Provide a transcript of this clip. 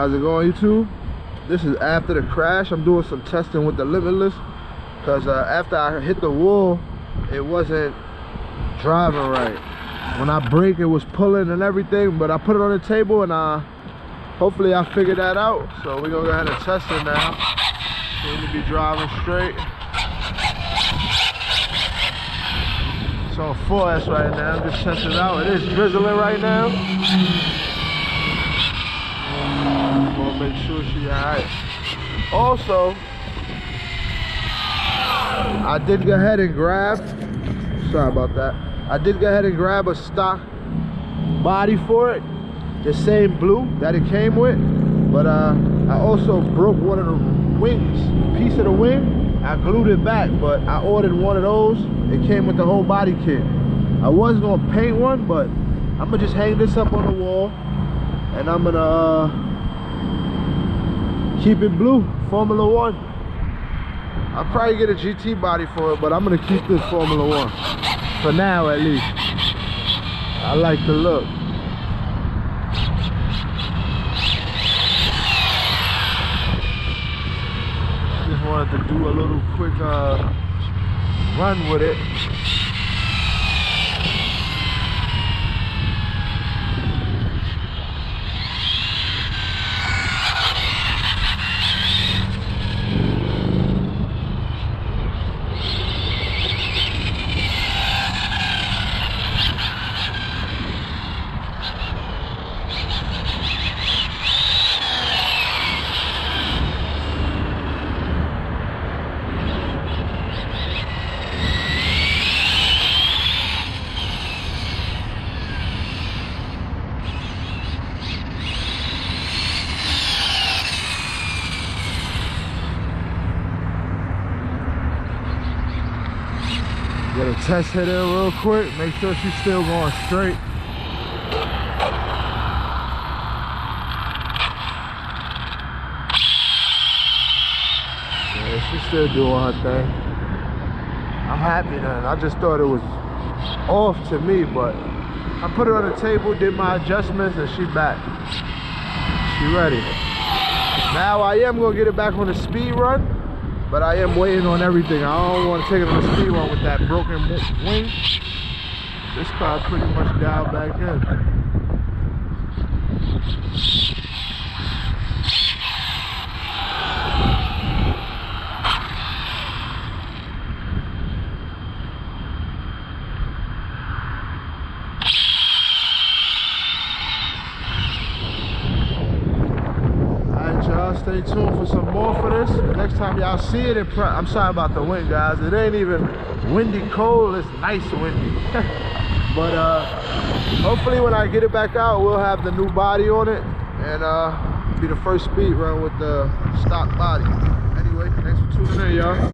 how's it going, YouTube? This is after the crash. I'm doing some testing with the Limitless because after I hit the wall, it wasn't driving right. When I brake, it was pulling and everything, but I put it on the table and hopefully I figured that out. So we're gonna go ahead and test it now. Seem to be driving straight. It's on 4S right now. Just testing it out. It is drizzling right now. We'll make sure she's alright. Also, I did go ahead and grab, sorry about that. I did go ahead and grab a stock body for it, the same blue that it came with. But I also broke one of the wings, piece of the wing. I glued it back, but I ordered one of those. It came with the whole body kit. I was gonna paint one, but I'm gonna just hang this up on the wall, and I'm gonna keep it blue, Formula 1. I'll probably get a GT body for it, but I'm gonna keep this Formula 1. For now, at least. I like the look. Just wanted to do a little quick run with it. Get a test hit in real quick, make sure she's still going straight. Yeah, she's still doing her thing. I'm happy then. I just thought it was off to me, but I put her on the table, did my adjustments, and she back. She ready. Now I am gonna get it back on the speed run, but I am waiting on everything. I don't want to take it on the speed run with that broken wing. This car pretty much dialed back in. Y'all stay tuned for some more for this. Next time y'all see it in front, I'm sorry about the wind, guys. It ain't even windy cold, it's nice windy. But hopefully when I get it back out, we'll have the new body on it, and be the first speed run with the stock body. Anyway, thanks for tuning in, y'all.